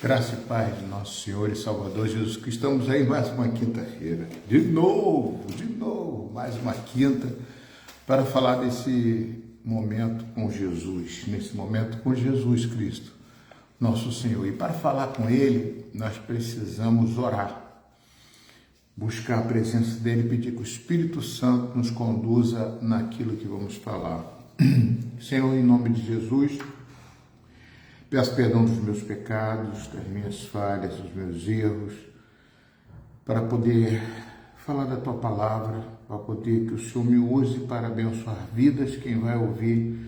Graça e paz de nosso Senhor e Salvador Jesus Cristo. Estamos aí mais uma quinta-feira. De novo, mais uma quinta para falar desse momento com Jesus, nesse momento com Jesus Cristo, nosso Senhor. E para falar com Ele, nós precisamos orar, buscar a presença dEle, pedir que o Espírito Santo nos conduza naquilo que vamos falar. Senhor, em nome de Jesus, peço perdão dos meus pecados, das minhas falhas, dos meus erros, para poder falar da Tua Palavra, para poder que o Senhor me use para abençoar vidas, quem vai ouvir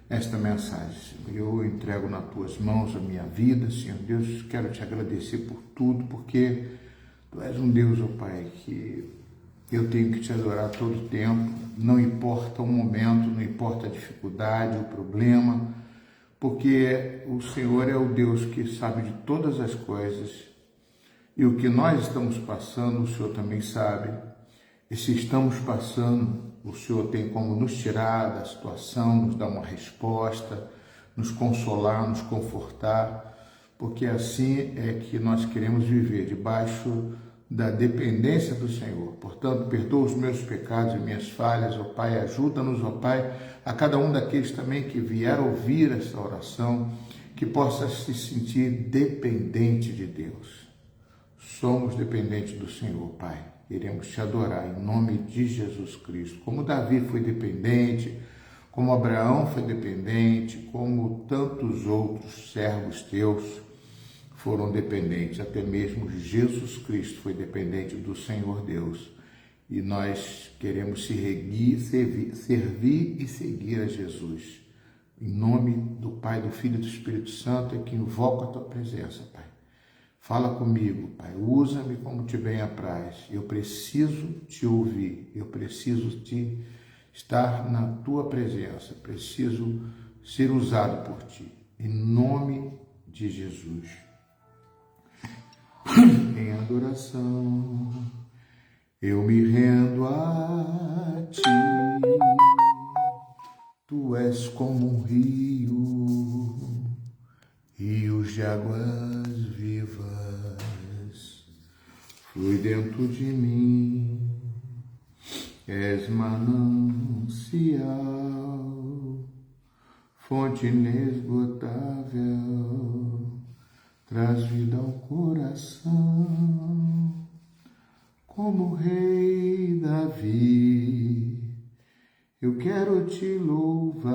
esta mensagem. Eu entrego nas Tuas mãos a minha vida, Senhor Deus, quero Te agradecer por tudo, porque Tu és um Deus, ó Pai, que eu tenho que Te adorar todo o tempo, não importa o momento, não importa a dificuldade, o problema, porque o Senhor é o Deus que sabe de todas as coisas e o que nós estamos passando, o Senhor também sabe. E se estamos passando, o Senhor tem como nos tirar da situação, nos dar uma resposta, nos consolar, nos confortar, porque assim é que nós queremos viver, debaixo da dependência do Senhor. Portanto, perdoa os meus pecados e minhas falhas, ó Pai, ajuda-nos, ó Pai, a cada um daqueles também que vier ouvir esta oração, que possa se sentir dependente de Deus. Somos dependentes do Senhor, Pai. Iremos Te adorar em nome de Jesus Cristo. Como Davi foi dependente, como Abraão foi dependente, como tantos outros servos Teus foram dependentes, até mesmo Jesus Cristo foi dependente do Senhor Deus. E nós queremos servir e seguir a Jesus. Em nome do Pai, do Filho e do Espírito Santo, é que invoco a Tua presença, Pai. Fala comigo, Pai. Usa-me como Te bem apraz. Eu preciso Te ouvir. Eu preciso estar na Tua presença. Preciso ser usado por Ti. Em nome de Jesus. Em adoração, eu me rendo a Ti. Tu és como um rios de águas vivas, flui dentro de mim. És manancial, fonte inesgotável, traz vida ao coração, como o rei Davi, eu quero Te louvar,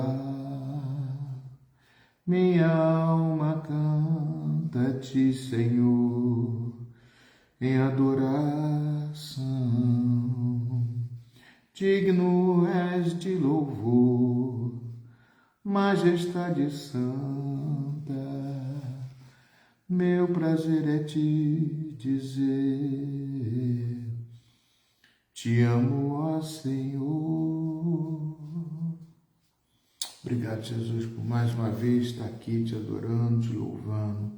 minha alma canta a Ti, Senhor, em adoração, digno és de louvor, majestade santa, meu prazer é Te dizer, Te amo, ó Senhor. Obrigado, Jesus, por mais uma vez estar aqui Te adorando, Te louvando,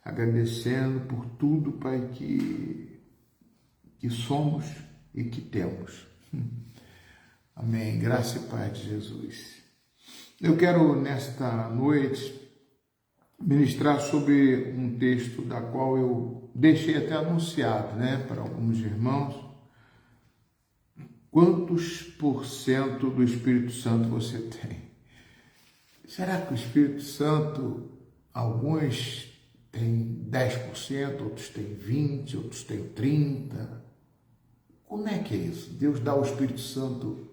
agradecendo por tudo, Pai, que somos e que temos. Amém. Graça e paz de Jesus. Eu quero, nesta noite, ministrar sobre um texto da qual eu deixei até anunciado, para alguns irmãos. Quantos por cento do Espírito Santo você tem? Será que o Espírito Santo, alguns têm 10%, outros têm 20%, outros têm 30%? Como é que é isso? Deus dá o Espírito Santo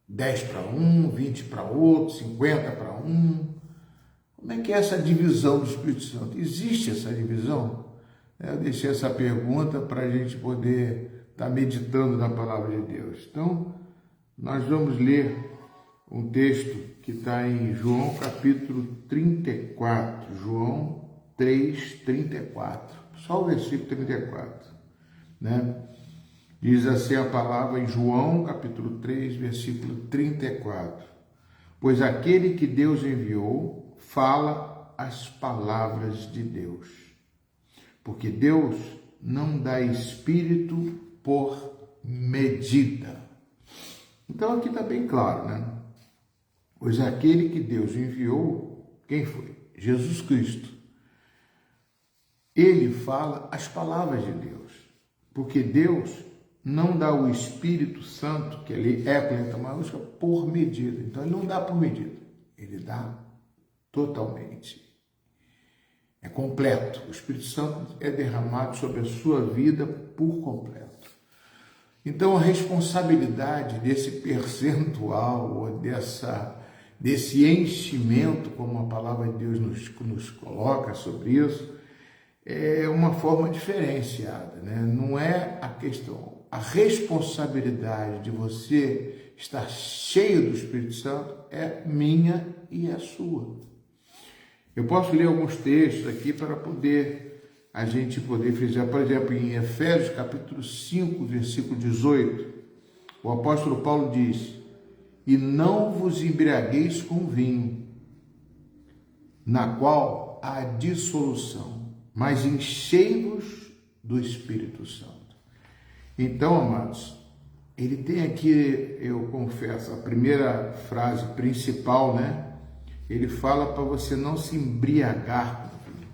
10 para um, 20 para outro, 50 para um. Como é que é essa divisão do Espírito Santo? Existe essa divisão? Eu deixei essa pergunta para a gente poder estar meditando na palavra de Deus. Então, nós vamos ler um texto que está em João capítulo 34, João 3, 34, só o versículo 34, Diz assim a palavra em João capítulo 3, versículo 34. Pois aquele que Deus enviou fala as palavras de Deus, porque Deus não dá espírito por medida. Então aqui está bem claro, Pois aquele que Deus enviou, quem foi? Jesus Cristo. ele fala as palavras de Deus, porque Deus não dá o Espírito Santo, que ele é com letra maiúscula, por medida. Então ele não dá por medida, ele dá totalmente. É completo. O Espírito Santo é derramado sobre a sua vida por completo. Então a responsabilidade desse percentual, ou desse enchimento, como a palavra de Deus nos coloca sobre isso, é uma forma diferenciada, né? Não é a questão. A responsabilidade de você estar cheio do Espírito Santo é minha e é sua. Eu posso ler alguns textos aqui para a gente poder frisar. Por exemplo, em Efésios capítulo 5, versículo 18, o apóstolo Paulo diz: e não vos embriagueis com vinho, na qual há dissolução, mas enchei-vos do Espírito Santo. Então, amados, ele tem aqui, eu confesso, a primeira frase principal, né? Ele fala para você não se embriagar com vinho.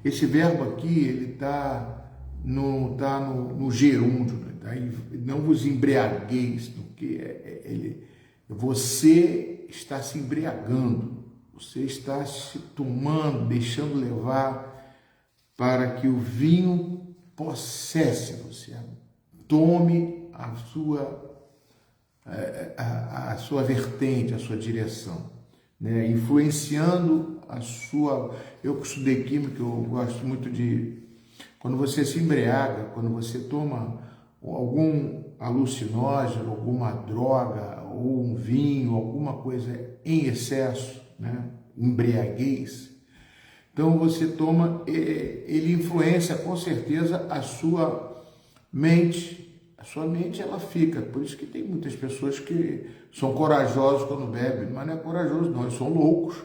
Esse verbo aqui, ele está no gerúndio, né? Não vos embriagueis, porque você está se embriagando, você está se tomando, deixando levar para que o vinho possesse você. Tome a sua vertente, a sua direção, né? Influenciando a sua... Eu que estudei química, eu gosto muito de... Quando você se embriaga, quando você toma algum alucinógeno, alguma droga, ou um vinho, alguma coisa em excesso, né? Embriaguez. Então você toma, ele influencia com certeza a sua mente. A sua mente, ela fica, por isso que tem muitas pessoas que são corajosos quando bebem, mas não é corajoso não, eles são loucos,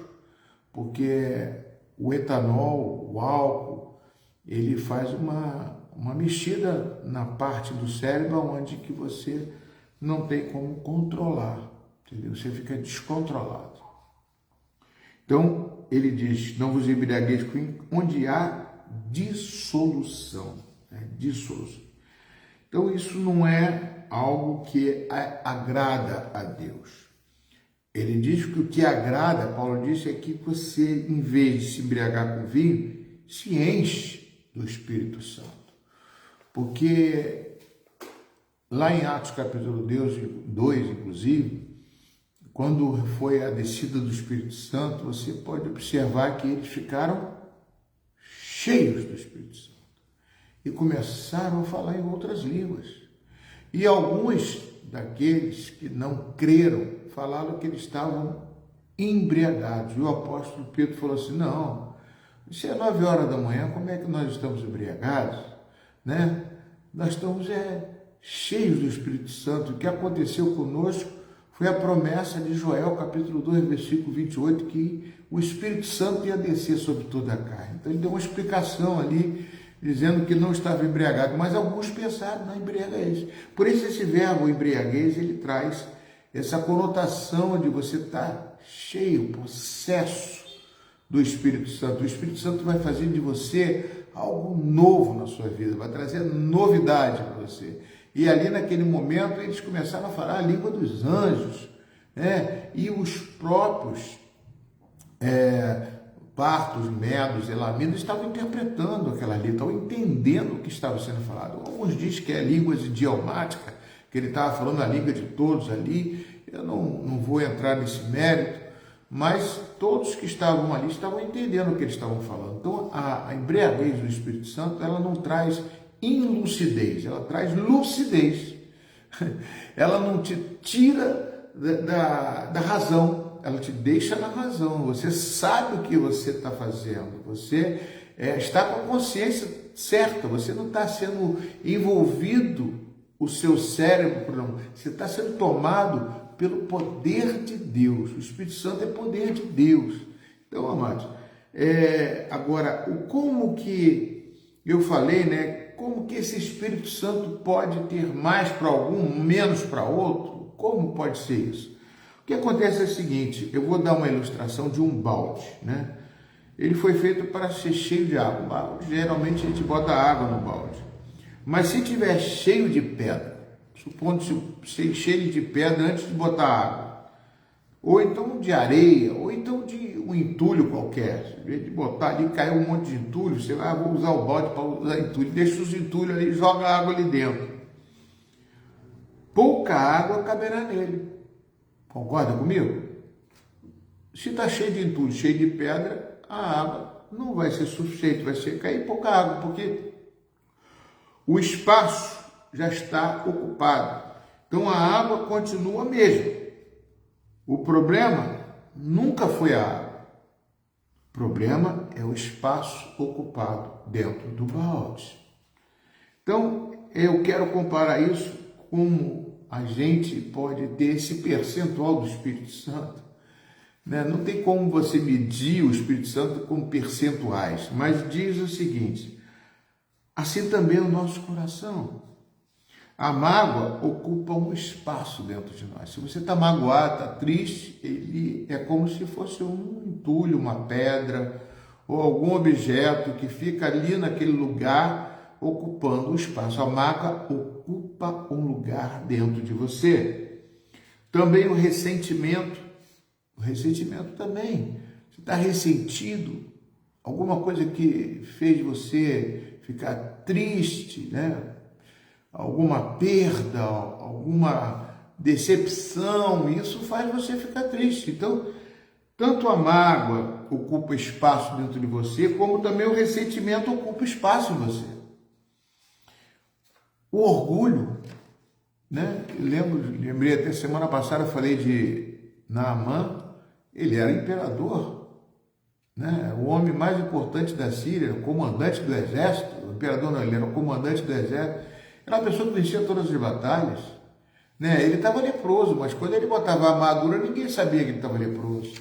porque o etanol, o álcool, ele faz uma mexida na parte do cérebro onde que você não tem como controlar, entendeu? Você fica descontrolado. Então, ele diz, não vos embriagueis com vinho, onde há dissolução, né? Dissolução. Então, isso não é algo que agrada a Deus. Ele diz que o que agrada, Paulo disse, é que você, em vez de se embriagar com vinho, se enche do Espírito Santo. Porque lá em Atos capítulo 2, inclusive, quando foi a descida do Espírito Santo, você pode observar que eles ficaram cheios do Espírito Santo. E começaram a falar em outras línguas. E alguns daqueles que não creram falaram que eles estavam embriagados. E o apóstolo Pedro falou assim, não, isso é 9 horas da manhã, como é que nós estamos embriagados? Né? Nós estamos cheios do Espírito Santo. O que aconteceu conosco foi a promessa de Joel, capítulo 2, versículo 28, que o Espírito Santo ia descer sobre toda a carne. Então ele deu uma explicação ali, dizendo que não estava embriagado, mas alguns pensaram na embriaguez. Por isso esse verbo embriaguez, ele traz essa conotação de você estar cheio, possesso do Espírito Santo. O Espírito Santo vai fazer de você algo novo na sua vida, vai trazer novidade para você. E ali naquele momento eles começaram a falar a língua dos anjos, né? E os próprios partos, medos, elaminos estavam interpretando aquela língua, estavam entendendo o que estava sendo falado. Alguns dizem que é línguas idiomática, que ele estava falando a língua de todos ali. Eu não vou entrar nesse mérito, mas todos que estavam ali estavam entendendo o que eles estavam falando. Então a embriaguez do Espírito Santo, ela não traz inlucidez, ela traz lucidez. Ela não te tira da razão, ela te deixa na razão. Você sabe o que você está fazendo, você está com a consciência certa, você não está sendo envolvido, o seu cérebro, não, você está sendo tomado pelo poder de Deus. O Espírito Santo é poder de Deus. Então, amados, agora, como que eu falei, né? Como que esse Espírito Santo pode ter mais para algum, menos para outro? Como pode ser isso? O que acontece é o seguinte, eu vou dar uma ilustração de um balde, né? ele foi feito para ser cheio de água. Balde, geralmente a gente bota água no balde. Mas se tiver cheio de pedra, supondo cheio de pedra antes de botar água, ou então de areia, ou então de um entulho qualquer, em vez de botar ali, cair um monte de entulho, você vai, vou usar o balde para usar entulho, deixa os entulhos ali, joga a água ali dentro. Pouca água caberá nele. Concorda comigo? Se está cheio de entulho, cheio de pedra, a água não vai ser suficiente, vai ser cair pouca água, porque o espaço já está ocupado. Então a água continua a mesma. O problema nunca foi a água. O problema é o espaço ocupado dentro do balde. Então eu quero comparar isso como a gente pode ter esse percentual do Espírito Santo. Não tem como você medir o Espírito Santo com percentuais, mas diz o seguinte: assim também é o nosso coração. A mágoa ocupa um espaço dentro de nós. Se você está magoado, está triste, ele é como se fosse um entulho, uma pedra ou algum objeto que fica ali naquele lugar ocupando o espaço. A mágoa ocupa um lugar dentro de você. Também o ressentimento. O ressentimento também. Você está ressentido, alguma coisa que fez você ficar triste, alguma perda, alguma decepção, isso faz você ficar triste. Então, tanto a mágoa ocupa espaço dentro de você, como também o ressentimento ocupa espaço em você. O orgulho, lembrei até semana passada, eu falei de Naamã. Ele era imperador, o homem mais importante da Síria, o comandante do exército. O imperador não, ele era o comandante do exército. Era uma pessoa que vencia todas as batalhas. Ele estava leproso, mas quando ele botava a armadura, ninguém sabia que ele estava leproso.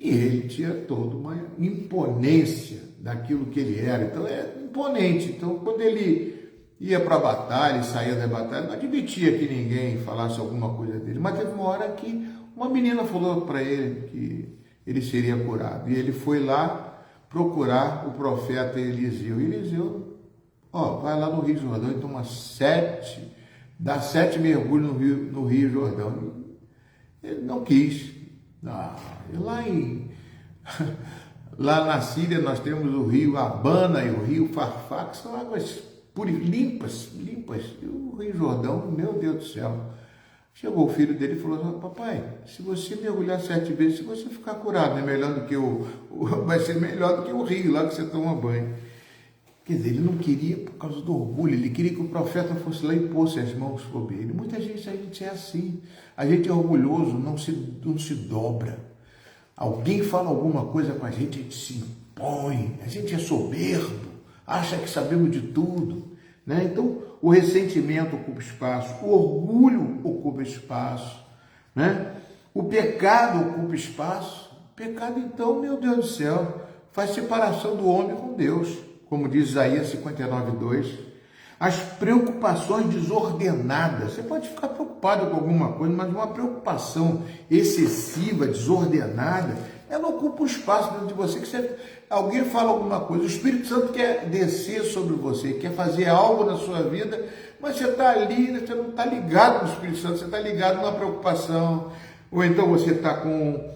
E ele tinha toda uma imponência daquilo que ele era. Então, é imponente. Então, quando ele ia para a batalha e saía da batalha, não admitia que ninguém falasse alguma coisa dele. Mas teve uma hora que uma menina falou para ele que ele seria curado. E ele foi lá procurar o profeta Eliseu. E Eliseu, vai lá no Rio Jordão e toma dá 7 mergulhos no Rio Jordão. Ele não quis. Lá na Síria nós temos o rio Abana e o rio Farfá, que são águas limpas. E o Rio Jordão, meu Deus do céu. Chegou o filho dele e falou: papai, se você mergulhar 7 vezes, se você ficar curado, vai ser melhor do que o rio lá que você toma banho. Quer dizer, ele não queria por causa do orgulho, ele queria que o profeta fosse lá e pôsse as mãos sobre ele. Muita gente, a gente é assim, a gente é orgulhoso, não se dobra. Alguém fala alguma coisa com a gente se impõe, a gente é soberbo, acha que sabemos de tudo. Então, o ressentimento ocupa espaço, o orgulho ocupa espaço, o pecado ocupa espaço. O pecado, então, meu Deus do céu, faz separação do homem com Deus, como diz Isaías 59:2. As preocupações desordenadas, você pode ficar preocupado com alguma coisa, mas uma preocupação excessiva, desordenada, ela ocupa o espaço dentro de você, alguém fala alguma coisa, o Espírito Santo quer descer sobre você, quer fazer algo na sua vida, mas você está ali, você não está ligado no Espírito Santo, você está ligado numa preocupação, ou então você está com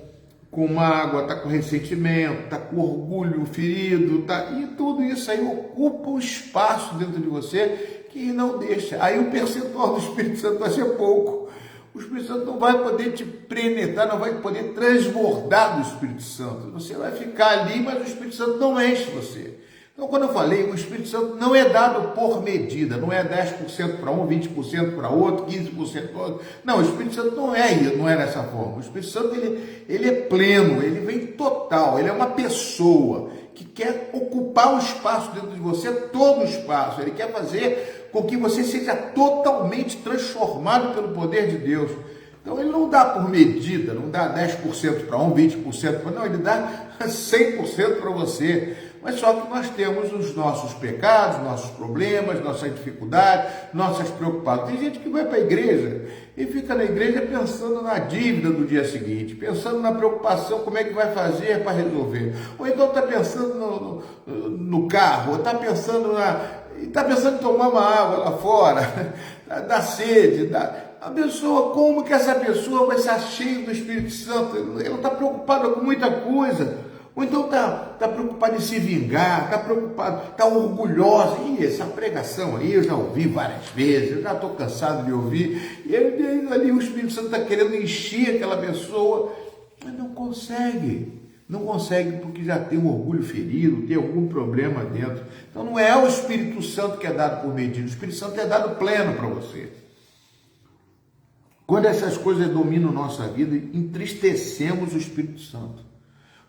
mágoa, está com ressentimento, está com orgulho ferido, e tudo isso aí ocupa um espaço dentro de você que não deixa. Aí o percentual do Espírito Santo vai ser pouco. O Espírito Santo não vai poder te penetrar, não vai poder transbordar do Espírito Santo. Você vai ficar ali, mas o Espírito Santo não enche você. Então, quando eu falei, o Espírito Santo não é dado por medida, não é 10% para um, 20% para outro, 15% para outro. Não, o Espírito Santo não é dessa forma. O Espírito Santo, ele é pleno, ele vem total, ele é uma pessoa que quer ocupar o espaço dentro de você, todo o espaço. Ele quer fazer com que você seja totalmente transformado pelo poder de Deus. Então, ele não dá por medida, não dá 10% para um, 20% para... Não, ele dá 100% para você. Mas só que nós temos os nossos pecados, nossos problemas, nossas dificuldades, nossas preocupações. Tem gente que vai para a igreja e fica na igreja pensando na dívida do dia seguinte, pensando na preocupação, como é que vai fazer para resolver. Ou então está pensando no carro, ou está pensando em tomar uma água lá fora, da sede, a pessoa, como que essa pessoa vai ser cheia do Espírito Santo? Ela está preocupada com muita coisa, ou então está preocupada em se vingar, está preocupada, está orgulhosa. E essa pregação aí eu já ouvi várias vezes, eu já estou cansado de ouvir, e ali o Espírito Santo está querendo encher aquela pessoa, mas não consegue. Não consegue porque já tem um orgulho ferido, tem algum problema dentro. Então não é o Espírito Santo que é dado por medida, o Espírito Santo é dado pleno para você. Quando essas coisas dominam nossa vida, entristecemos o Espírito Santo.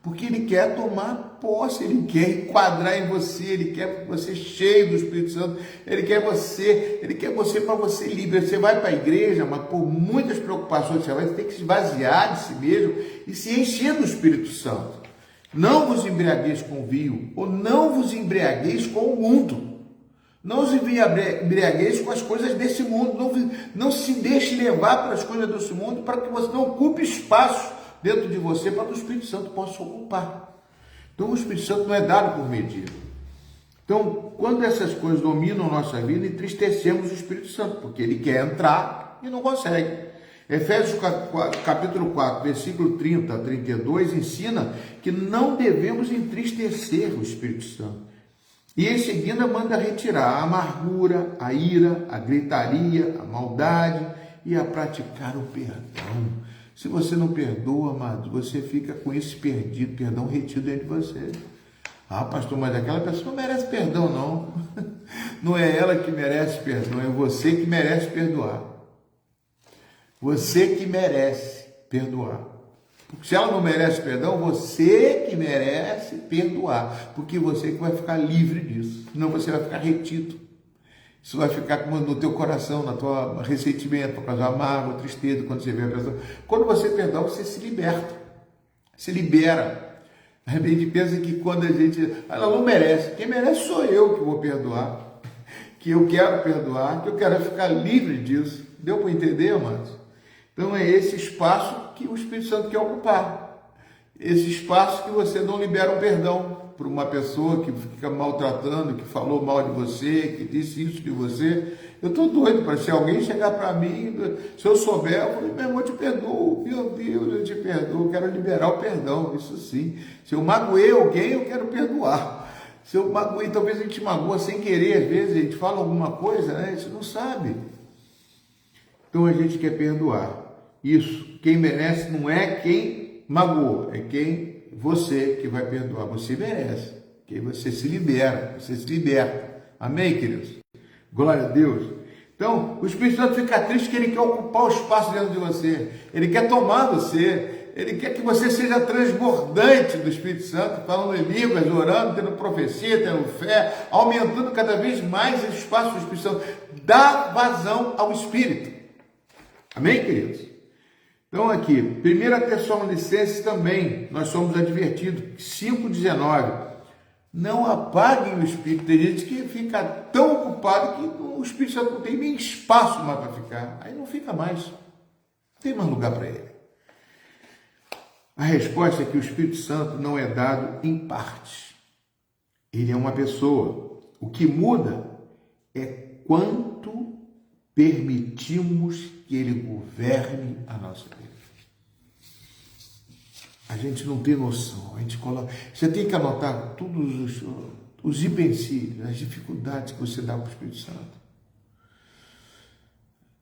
Porque ele quer tomar posse, ele quer enquadrar em você, ele quer você cheio do Espírito Santo, ele quer você para você livre. Você vai para a igreja, mas por muitas preocupações você vai ter que se esvaziar de si mesmo e se encher do Espírito Santo. Não vos embriagueis com o vinho, ou não vos embriagueis com o mundo. Não vos embriagueis com as coisas desse mundo, não se deixe levar pelas coisas desse mundo, para que você não ocupe espaço dentro de você para que o Espírito Santo possa ocupar. Então o Espírito Santo não é dado por medida. Então, quando essas coisas dominam a nossa vida, entristecemos o Espírito Santo, porque ele quer entrar e não consegue. Efésios capítulo 4, versículo 30 a 32, ensina que não devemos entristecer o Espírito Santo. E em seguida manda retirar a amargura, a ira, a gritaria, a maldade e a praticar o perdão. Se você não perdoa, amado, você fica com esse perdão retido dentro de você. Ah, pastor, mas aquela pessoa não merece perdão, não. Não é ela que merece perdão, é você que merece perdoar. Você que merece perdoar. Porque se ela não merece perdão, você que merece perdoar. Porque você que vai ficar livre disso. Senão você vai ficar retido. Isso vai ficar no teu coração, na tua ressentimento, por causa da mágoa, tristeza, quando você vê a pessoa. Quando você perdoa, você se liberta. Se libera. A gente pensa que quando a gente... Ela não merece. Quem merece sou eu que vou perdoar. Que eu quero perdoar, que eu quero ficar livre disso. Deu para entender, amados? Então é esse espaço que o Espírito Santo quer ocupar. Esse espaço que você não libera um perdão para uma pessoa que fica maltratando, que falou mal de você, que disse isso de você. Eu estou doido para se alguém chegar para mim, se eu souber, eu falo, meu irmão, eu te perdoo, meu Deus, eu te perdoo, eu quero liberar o perdão, isso sim. Se eu magoei alguém, eu quero perdoar. Se eu magoei, talvez a gente magoa sem querer, às vezes a gente fala alguma coisa, né? A gente não sabe. Então a gente quer perdoar. Isso, quem merece não é quem magoou, é quem você que vai perdoar. Você merece, que você se libera, você se liberta. Amém, queridos? Glória a Deus. Então, o Espírito Santo fica triste que ele quer ocupar o espaço dentro de você. Ele quer tomar você. Ele quer que você seja transbordante do Espírito Santo, falando em línguas, orando, tendo profecia, tendo fé, aumentando cada vez mais esse espaço do Espírito Santo. Dá vazão ao Espírito. Amém, queridos? Então aqui, 1 Tessalonicenses também, nós somos advertidos, 5,19, não apaguem o Espírito. Tem gente que fica tão ocupado que o Espírito Santo não tem nem espaço mais para ficar, aí não fica mais, não tem mais lugar para ele. A resposta é que o Espírito Santo não é dado em partes, ele é uma pessoa. O que muda é quanto permitimos que ele governe a nossa vida. A gente não tem noção, a gente coloca... Você tem que anotar todos os empecilhos, as dificuldades que você dá para o Espírito Santo.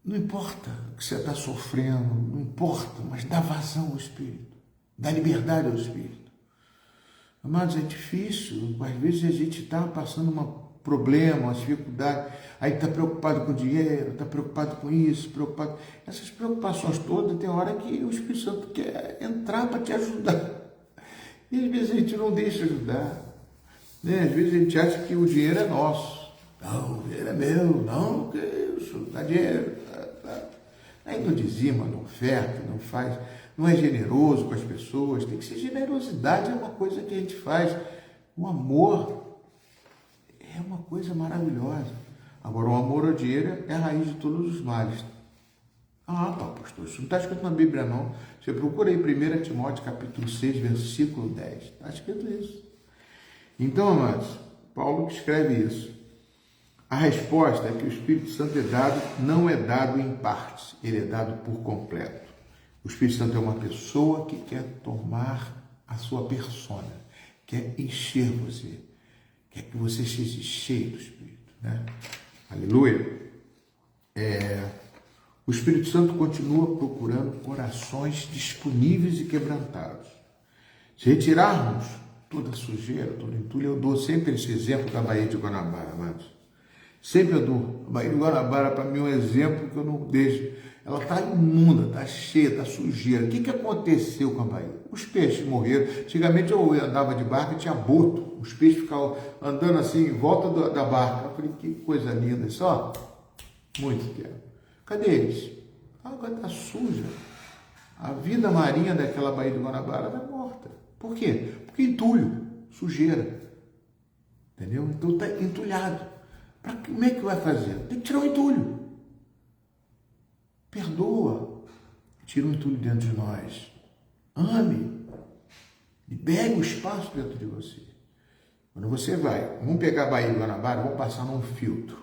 Não importa o que você está sofrendo, não importa, mas dá vazão ao Espírito, dá liberdade ao Espírito. Amados, é difícil, às vezes a gente está passando um problema, uma dificuldade, aí está preocupado com o dinheiro, está preocupado com isso, preocupado... Essas preocupações todas, tem hora que o Espírito Santo quer entrar para te ajudar. E às vezes a gente não deixa ajudar. Né? Às vezes a gente acha que o dinheiro é nosso. Não, o dinheiro é meu, não, que isso, dá dinheiro. Aí não dizima, não oferta, não faz, não é generoso com as pessoas. Tem que ser generosidade, é uma coisa que a gente faz O amor é uma coisa maravilhosa. Agora, o amor ao dinheiro é a raiz de todos os males. Ah, pastor, isso não está escrito na Bíblia, não. Você procura aí 1 Timóteo, capítulo 6, versículo 10. Está escrito isso. Então, amados, Paulo escreve isso. A resposta é que o Espírito Santo não é dado em partes, ele é dado por completo. O Espírito Santo é uma pessoa que quer tomar a sua persona, quer encher você, quer que você seja cheio do Espírito, né? Aleluia! O Espírito Santo continua procurando corações disponíveis e quebrantados. Se retirarmos toda sujeira, todo entulho, eu dou sempre esse exemplo da Baía de Guanabara, amados. Sempre eu dou. A Baía de Guanabara, para mim, é um exemplo que eu não deixo. Ela está imunda, está cheia, está sujeira. O que aconteceu com a Baía? Os peixes morreram. Antigamente eu andava de barca e tinha boto. Os peixes ficavam andando assim em volta da barca. Eu falei, que coisa linda. Isso, ó, muito tempo. Cadê eles? A água está suja. A vida marinha daquela Baía de Guanabara está morta. Por quê? Porque entulho, sujeira. Entendeu? Então está entulhado. Como é que vai fazer? Tem que tirar o entulho. Perdoa. Tira o entulho dentro de nós. Ame. Libere o espaço dentro de você. Quando você vai, vamos pegar a Baía de Guanabara, vamos passar num filtro.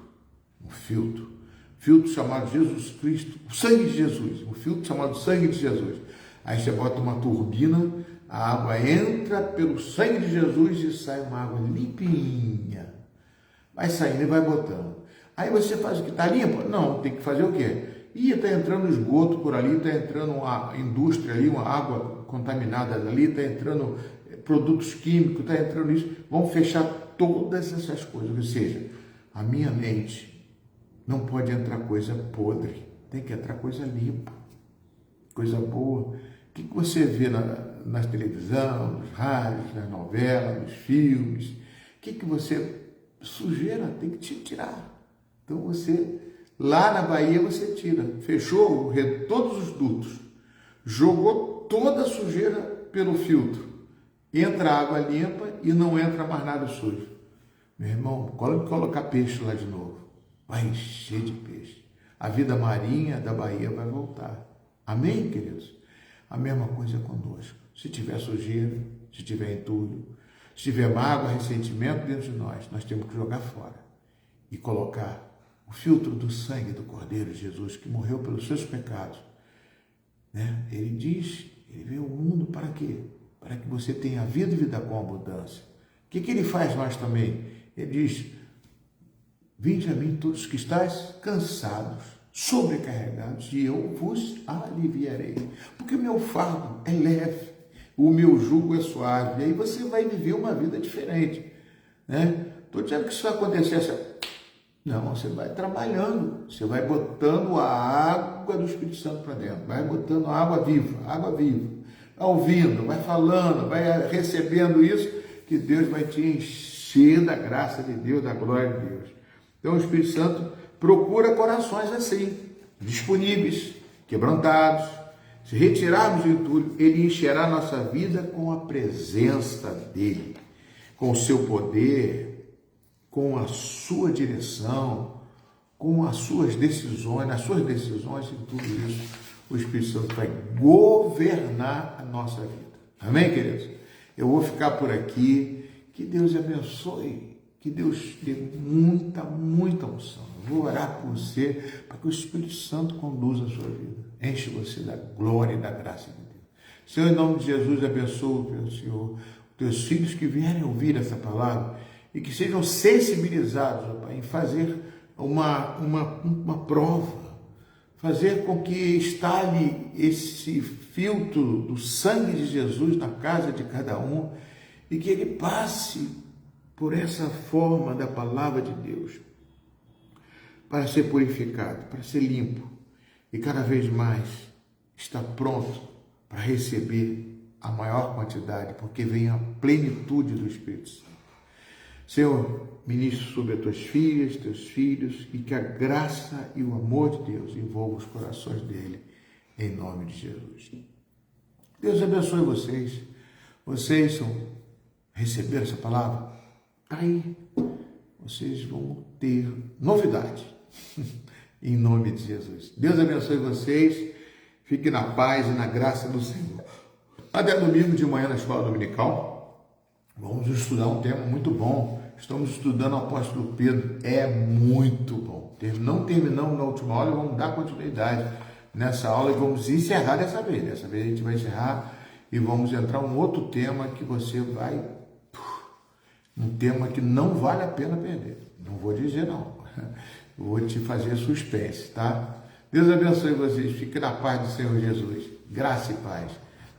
Um filtro. Filtro chamado Jesus Cristo, o sangue de Jesus. Um filtro chamado sangue de Jesus. Aí você bota uma turbina, a água entra pelo sangue de Jesus e sai uma água limpinha. Vai saindo e vai botando. Aí você faz o que? Está limpo? Não, tem que fazer o quê? Está entrando esgoto por ali, está entrando uma indústria ali, uma água contaminada ali, está entrando produtos químicos, está entrando isso. Vamos fechar todas essas coisas. Ou seja, a minha mente não pode entrar coisa podre, tem que entrar coisa limpa, coisa boa. O que você vê na televisão, nos rádios, nas novelas, nos filmes? O que você... Sujeira, tem que te tirar. Então você, lá na Bahia, você tira. Fechou todos os dutos. Jogou toda a sujeira pelo filtro. Entra água limpa e não entra mais nada sujo. Meu irmão, colocar peixe lá de novo. Vai encher de peixe. A vida marinha da Bahia vai voltar. Amém, queridos? A mesma coisa conosco. Se tiver sujeira, se tiver entulho, se tiver mágoa, ressentimento dentro de nós temos que jogar fora e colocar o filtro do sangue do Cordeiro de Jesus, que morreu pelos seus pecados. Né? Ele diz, ele veio ao mundo para quê? Para que você tenha vida e vida com abundância. O que ele faz mais também? Ele diz, vinde a mim todos que estáis cansados, sobrecarregados, e eu vos aliviarei. Porque o meu fardo é leve, o meu jugo é suave. E aí você vai viver uma vida diferente. Né? Estou dizendo que isso vai acontecer assim. Não, você vai trabalhando, você vai botando a água do Espírito Santo para dentro, vai botando água viva, vai ouvindo, vai falando, vai recebendo isso, que Deus vai te encher da graça de Deus, da glória de Deus. Então o Espírito Santo procura corações assim, disponíveis, quebrantados. Se retirarmos o entulho, ele encherá nossa vida com a presença dele, com o seu poder, com a sua direção, com as suas decisões, e tudo isso, o Espírito Santo vai governar a nossa vida. Amém, queridos? Eu vou ficar por aqui. Que Deus abençoe, que Deus dê muita, muita unção. Eu vou orar por você, para que o Espírito Santo conduza a sua vida. Enche você da glória e da graça de Deus. Senhor, em nome de Jesus, abençoe, pelo Senhor, teus filhos que vierem ouvir essa palavra e que sejam sensibilizados, ó Pai, em fazer uma prova, fazer com que estale esse filtro do sangue de Jesus na casa de cada um e que ele passe por essa forma da palavra de Deus para ser purificado, para ser limpo e cada vez mais estar pronto para receber a maior quantidade, porque vem a plenitude do Espírito Santo. Senhor, ministre sobre as tuas filhas, teus filhos, e que a graça e o amor de Deus envolvam os corações dele, em nome de Jesus. Deus abençoe vocês. Vocês são receberam essa palavra? Aí vocês vão ter novidade. Em nome de Jesus. Deus abençoe vocês. Fiquem na paz e na graça do Senhor. Até domingo de manhã na escola dominical. Vamos estudar um tema muito bom. Estamos estudando o apóstolo Pedro. É muito bom. Não terminamos na última aula, vamos dar continuidade nessa aula e vamos encerrar dessa vez. Dessa vez a gente vai encerrar e vamos entrar em um outro tema que você vai... Um tema que não vale a pena perder. Não vou dizer não. Vou te fazer suspense, tá? Deus abençoe vocês. Fiquem na paz do Senhor Jesus. Graça e paz.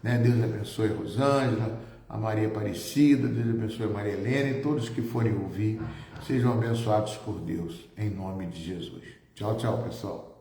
Né? Deus abençoe a Rosângela, a Maria Aparecida, Deus abençoe a Maria Helena e todos que forem ouvir. Sejam abençoados por Deus, em nome de Jesus. Tchau, tchau, pessoal.